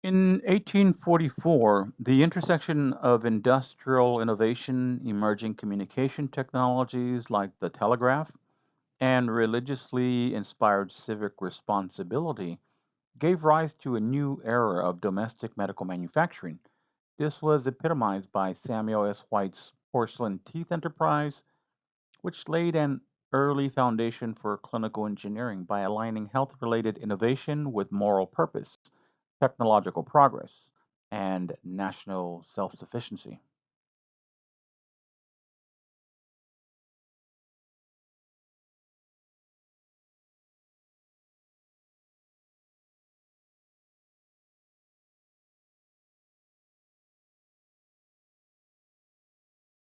In 1844, the intersection of industrial innovation, emerging communication technologies like the telegraph, and religiously inspired civic responsibility gave rise to a new era of domestic medical manufacturing. This was epitomized by Samuel S. White's porcelain teeth enterprise, which laid an early foundation for clinical engineering by aligning health related innovation with moral purpose, technological progress, and national self sufficiency.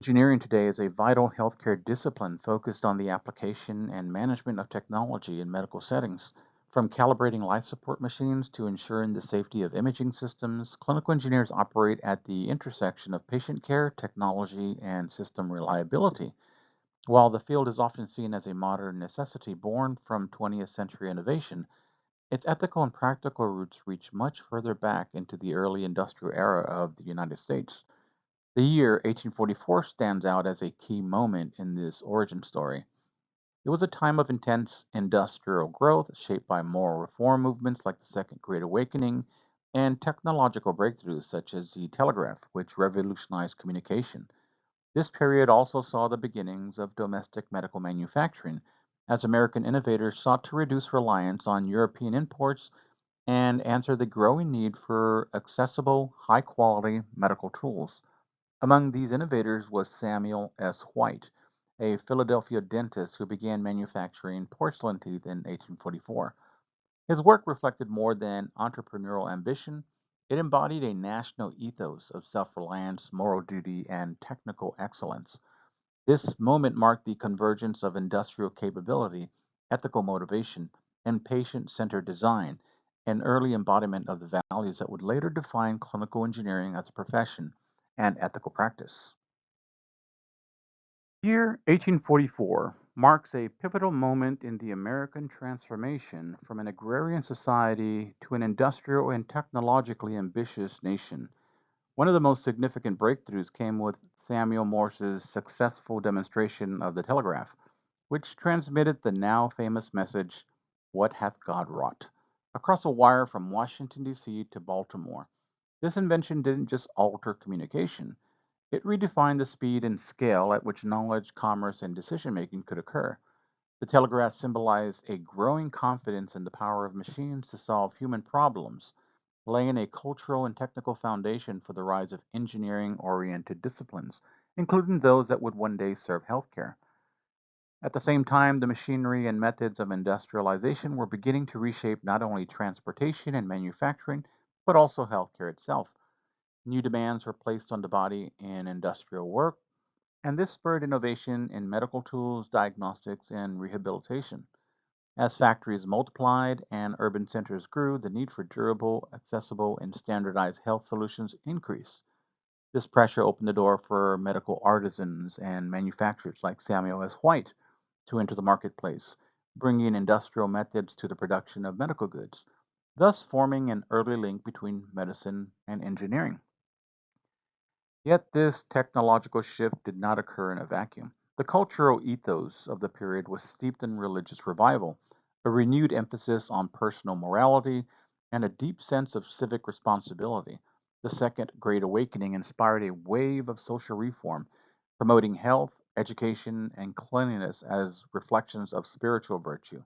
Engineering today is a vital healthcare discipline focused on the application and management of technology in medical settings. From calibrating life support machines to ensuring the safety of imaging systems, clinical engineers operate at the intersection of patient care, technology, and system reliability. While the field is often seen as a modern necessity born from 20th century innovation, its ethical and practical roots reach much further back into the early industrial era of the United States. The year 1844 stands out as a key moment in this origin story. It was a time of intense industrial growth shaped by moral reform movements like the Second Great Awakening and technological breakthroughs such as the telegraph, which revolutionized communication. This period also saw the beginnings of domestic medical manufacturing, as American innovators sought to reduce reliance on European imports and answer the growing need for accessible, high quality medical tools. Among these innovators was Samuel S. White, a Philadelphia dentist who began manufacturing porcelain teeth in 1844. His work reflected more than entrepreneurial ambition. It embodied a national ethos of self reliance, moral duty, and technical excellence. This moment marked the convergence of industrial capability, ethical motivation, and patient centered design, an early embodiment of the values that would later define clinical engineering as a profession and ethical practice. Year 1844 marks a pivotal moment in the American transformation from an agrarian society to an industrial and technologically ambitious nation. One of the most significant breakthroughs came with Samuel Morse's successful demonstration of the telegraph, which transmitted the now famous message, "What hath God wrought?" across a wire from Washington, D.C. to Baltimore. This invention didn't just alter communication, it redefined the speed and scale at which knowledge, commerce, and decision making could occur. The telegraph symbolized a growing confidence in the power of machines to solve human problems, laying a cultural and technical foundation for the rise of engineering oriented disciplines, including those that would one day serve healthcare. At the same time, the machinery and methods of industrialization were beginning to reshape not only transportation and manufacturing, but also healthcare itself. New demands were placed on the body in industrial work, and this spurred innovation in medical tools, diagnostics, and rehabilitation. As factories multiplied and urban centers grew, the need for durable, accessible, and standardized health solutions increased. This pressure opened the door for medical artisans and manufacturers like Samuel S. White to enter the marketplace, bringing industrial methods to the production of medical goods, thus forming an early link between medicine and engineering. Yet this technological shift did not occur in a vacuum. The cultural ethos of the period was steeped in religious revival, a renewed emphasis on personal morality, and a deep sense of civic responsibility. The Second Great Awakening inspired a wave of social reform, promoting health, education, and cleanliness as reflections of spiritual virtue.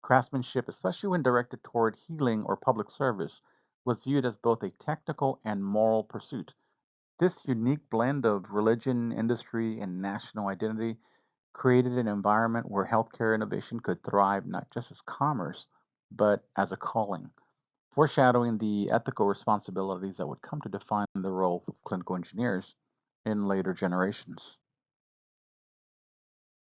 Craftsmanship, especially when directed toward healing or public service, was viewed as both a technical and moral pursuit. This unique blend of religion, industry, and national identity created an environment where healthcare innovation could thrive not just as commerce, but as a calling, foreshadowing the ethical responsibilities that would come to define the role of clinical engineers in later generations.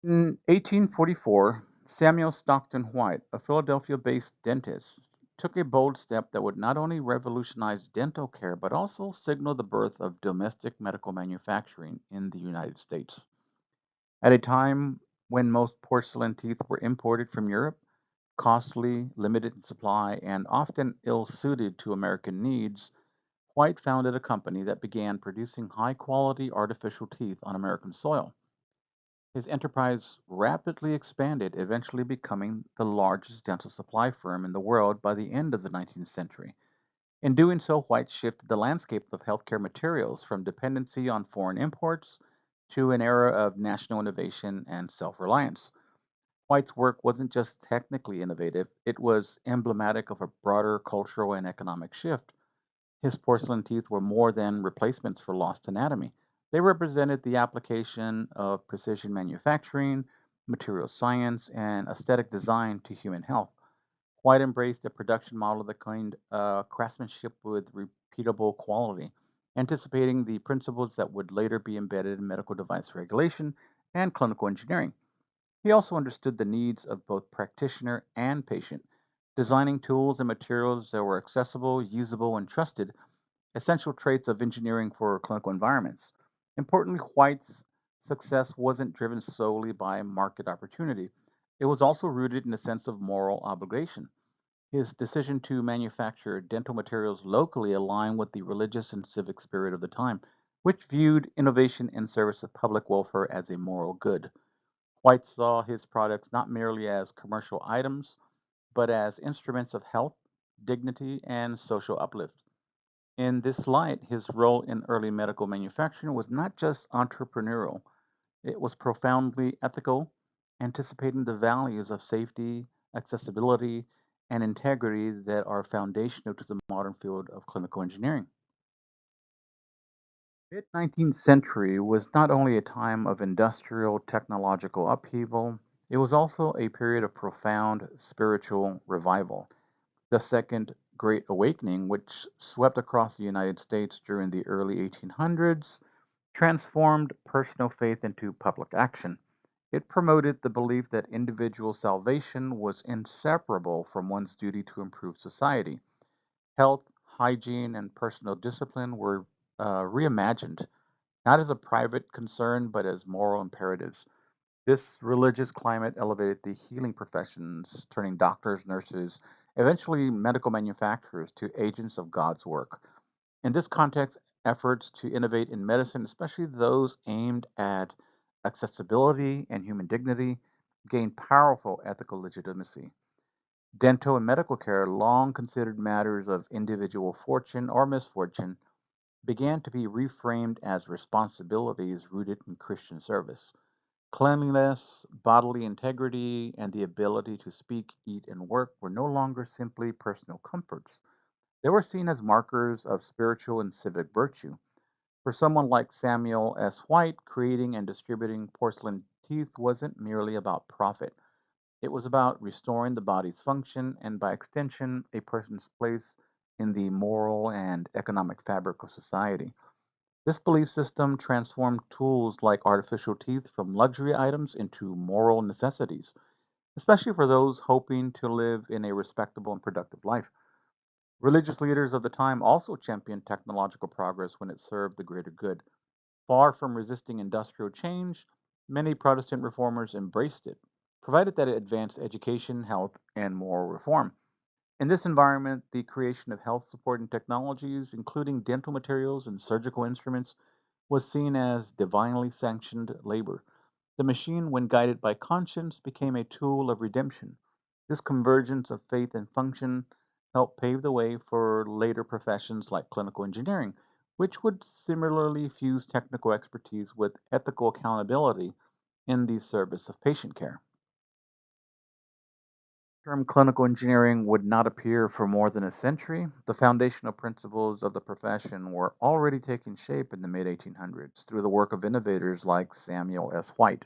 In 1844, Samuel Stockton White, a Philadelphia based dentist, took a bold step that would not only revolutionize dental care but also signal the birth of domestic medical manufacturing in the United States. At a time when most porcelain teeth were imported from Europe, costly, limited in supply, and often ill suited to American needs, White founded a company that began producing high quality artificial teeth on American soil. His enterprise rapidly expanded, eventually becoming the largest dental supply firm in the world by the end of the 19th century. In doing so, White shifted the landscape of healthcare materials from dependency on foreign imports to an era of national innovation and self reliance. White's work wasn't just technically innovative, it was emblematic of a broader cultural and economic shift. His porcelain teeth were more than replacements for lost anatomy. They represented the application of precision manufacturing, material science, and aesthetic design to human health. White embraced a production model that coined craftsmanship with repeatable quality, anticipating the principles that would later be embedded in medical device regulation and clinical engineering. He also understood the needs of both practitioner and patient, designing tools and materials that were accessible, usable, and trusted, essential traits of engineering for clinical environments. Importantly, White's success wasn't driven solely by market opportunity. It was also rooted in a sense of moral obligation. His decision to manufacture dental materials locally aligned with the religious and civic spirit of the time, which viewed innovation in service of public welfare as a moral good. White saw his products not merely as commercial items, but as instruments of health, dignity, and social uplift. In this light, his role in early medical manufacturing was not just entrepreneurial, it was profoundly ethical, anticipating the values of safety, accessibility, and integrity that are foundational to the modern field of clinical engineering. Mid 19th century was not only a time of industrial technological upheaval, it was also a period of profound spiritual revival. The Second Great Awakening, which swept across the United States during the early 1800s, transformed personal faith into public action. It promoted the belief that individual salvation was inseparable from one's duty to improve society. Health, hygiene, and personal discipline were reimagined, not as a private concern, but as moral imperatives. This religious climate elevated the healing professions, turning doctors, nurses, eventually medical manufacturers to agents of God's work. In this context, efforts to innovate in medicine, especially those aimed at accessibility and human dignity, gained powerful ethical legitimacy. Dental and medical care, long considered matters of individual fortune or misfortune, began to be reframed as responsibilities rooted in Christian service. Cleanliness, bodily integrity, and the ability to speak, eat, and work were no longer simply personal comforts. They were seen as markers of spiritual and civic virtue. For someone like Samuel S. White, creating and distributing porcelain teeth wasn't merely about profit. It was about restoring the body's function and, by extension, a person's place in the moral and economic fabric of society. This belief system transformed tools like artificial teeth from luxury items into moral necessities, especially for those hoping to live in a respectable and productive life. Religious leaders of the time also championed technological progress when it served the greater good. Far from resisting industrial change, many Protestant reformers embraced it, provided that it advanced education, health, and moral reform. In this environment, the creation of health supporting technologies, including dental materials and surgical instruments, was seen as divinely sanctioned labor. The machine, when guided by conscience, became a tool of redemption. This convergence of faith and function helped pave the way for later professions like clinical engineering, which would similarly fuse technical expertise with ethical accountability in the service of patient care. Term clinical engineering would not appear for more than a century. The foundational principles of the profession were already taking shape in the mid 1800s through the work of innovators like Samuel S. White.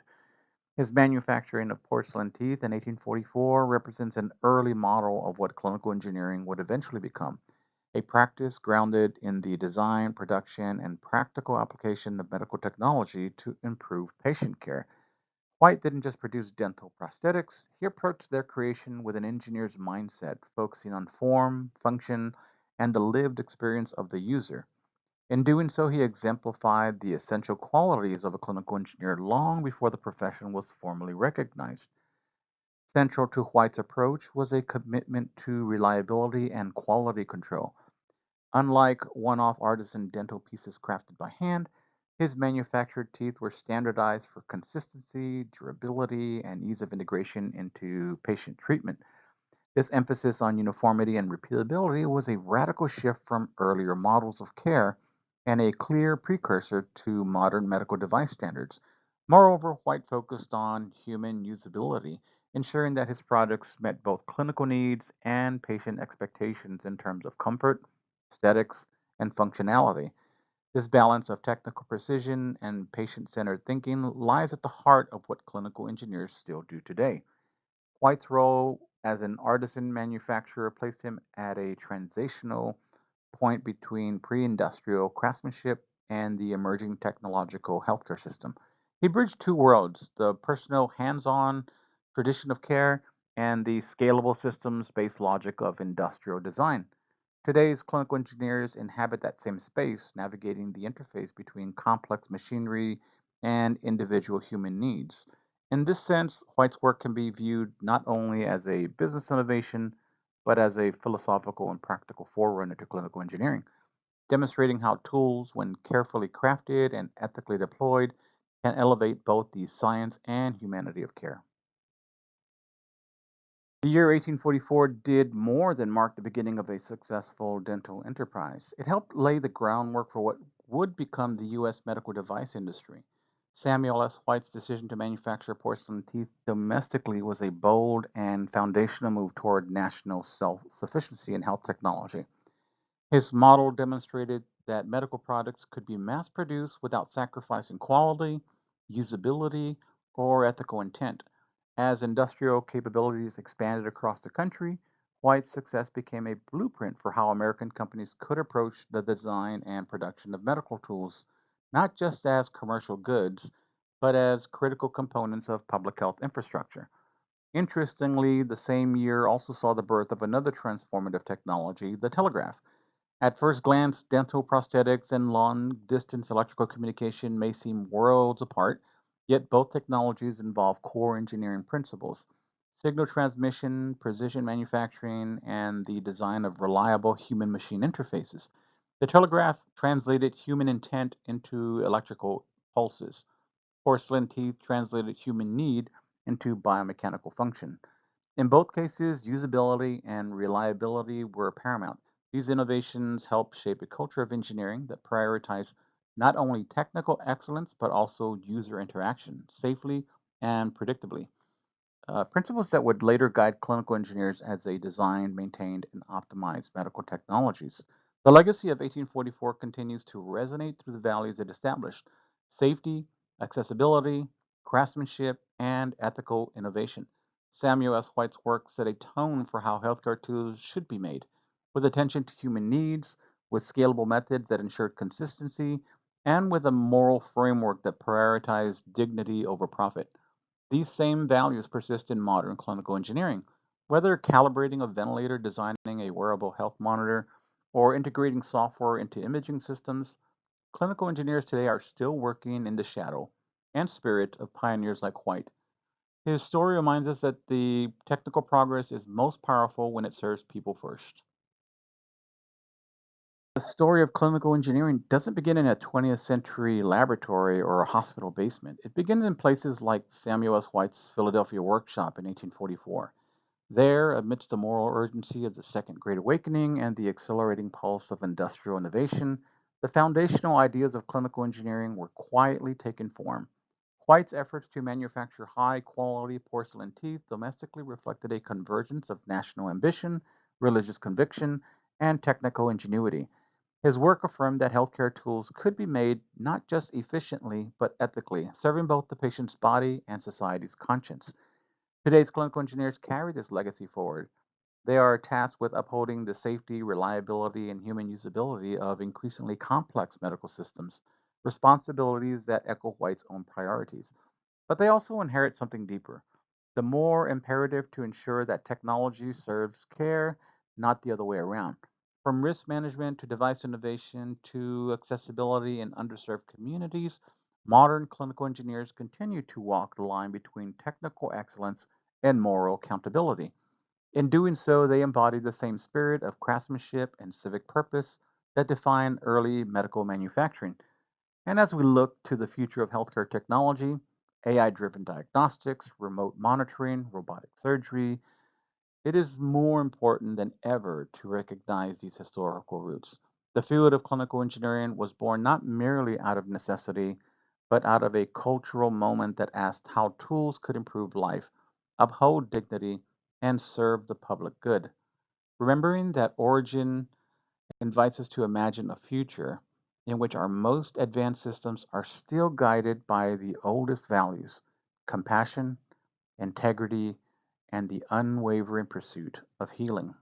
His manufacturing of porcelain teeth in 1844 represents an early model of what clinical engineering would eventually become, a practice grounded in the design, production, and practical application of medical technology to improve patient care. White didn't just produce dental prosthetics, he approached their creation with an engineer's mindset, focusing on form, function, and the lived experience of the user. In doing so, he exemplified the essential qualities of a clinical engineer long before the profession was formally recognized. Central to White's approach was a commitment to reliability and quality control. Unlike one off artisan dental pieces crafted by hand, his manufactured teeth were standardized for consistency, durability, and ease of integration into patient treatment. This emphasis on uniformity and repeatability was a radical shift from earlier models of care and a clear precursor to modern medical device standards. Moreover, White focused on human usability, ensuring that his products met both clinical needs and patient expectations in terms of comfort, aesthetics, and functionality. This balance of technical precision and patient centered thinking lies at the heart of what clinical engineers still do today. White's role as an artisan manufacturer placed him at a transitional point between pre industrial craftsmanship and the emerging technological healthcare system. He bridged two worlds: the personal, hands on tradition of care and the scalable systems based logic of industrial design. Today's clinical engineers inhabit that same space, navigating the interface between complex machinery and individual human needs. In this sense, White's work can be viewed not only as a business innovation, but as a philosophical and practical forerunner to clinical engineering, demonstrating how tools, when carefully crafted and ethically deployed, can elevate both the science and humanity of care. The year 1844 did more than mark the beginning of a successful dental enterprise. It helped lay the groundwork for what would become the U.S. medical device industry. Samuel S. White's decision to manufacture porcelain teeth domestically was a bold and foundational move toward national self sufficiency in health technology. His model demonstrated that medical products could be mass produced without sacrificing quality, usability, or ethical intent. As industrial capabilities expanded across the country, White's success became a blueprint for how American companies could approach the design and production of medical tools, not just as commercial goods, but as critical components of public health infrastructure. Interestingly, the same year also saw the birth of another transformative technology, the telegraph. At first glance, dental prosthetics and long distance electrical communication may seem worlds apart, yet both technologies involve core engineering principles: signal transmission, precision manufacturing, and the design of reliable human machine interfaces. The telegraph translated human intent into electrical pulses. Porcelain teeth translated human need into biomechanical function. In both cases, usability and reliability were paramount. These innovations helped shape a culture of engineering that prioritized not only technical excellence but also user interaction safely and predictably. Principles that would later guide clinical engineers as they designed, maintained, and optimized medical technologies. The legacy of 1844 continues to resonate through the values it established: safety, accessibility, craftsmanship, and ethical innovation. Samuel S. White's work set a tone for how healthcare tools should be made, with attention to human needs, with scalable methods that ensured consistency, and with a moral framework that prioritized dignity over profit. These same values persist in modern clinical engineering. Whether calibrating a ventilator, designing a wearable health monitor, or integrating software into imaging systems, clinical engineers today are still working in the shadow and spirit of pioneers like White. His story reminds us that the technical progress is most powerful when it serves people first. The story of clinical engineering doesn't begin in a 20th century laboratory or a hospital basement. It begins in places like Samuel S. White's Philadelphia workshop in 1844. There, amidst the moral urgency of the Second Great Awakening and the accelerating pulse of industrial innovation, the foundational ideas of clinical engineering were quietly taking form. White's efforts to manufacture high quality porcelain teeth domestically reflected a convergence of national ambition, religious conviction, and technical ingenuity. His work affirmed that healthcare tools could be made not just efficiently, but ethically, serving both the patient's body and society's conscience. Today's clinical engineers carry this legacy forward. They are tasked with upholding the safety, reliability, and human usability of increasingly complex medical systems, responsibilities that echo White's own priorities. But they also inherit something deeper: the more imperative to ensure that technology serves care, not the other way around. From risk management to device innovation to accessibility in underserved communities, modern clinical engineers continue to walk the line between technical excellence and moral accountability. In doing so, they embody the same spirit of craftsmanship and civic purpose that defined early medical manufacturing. And as we look to the future of healthcare technology, AI driven diagnostics, remote monitoring, robotic surgery, it is more important than ever to recognize these historical roots. The field of clinical engineering was born not merely out of necessity, but out of a cultural moment that asked how tools could improve life, uphold dignity, and serve the public good. Remembering that origin invites us to imagine a future in which our most advanced systems are still guided by the oldest values: compassion, integrity, and the unwavering pursuit of healing.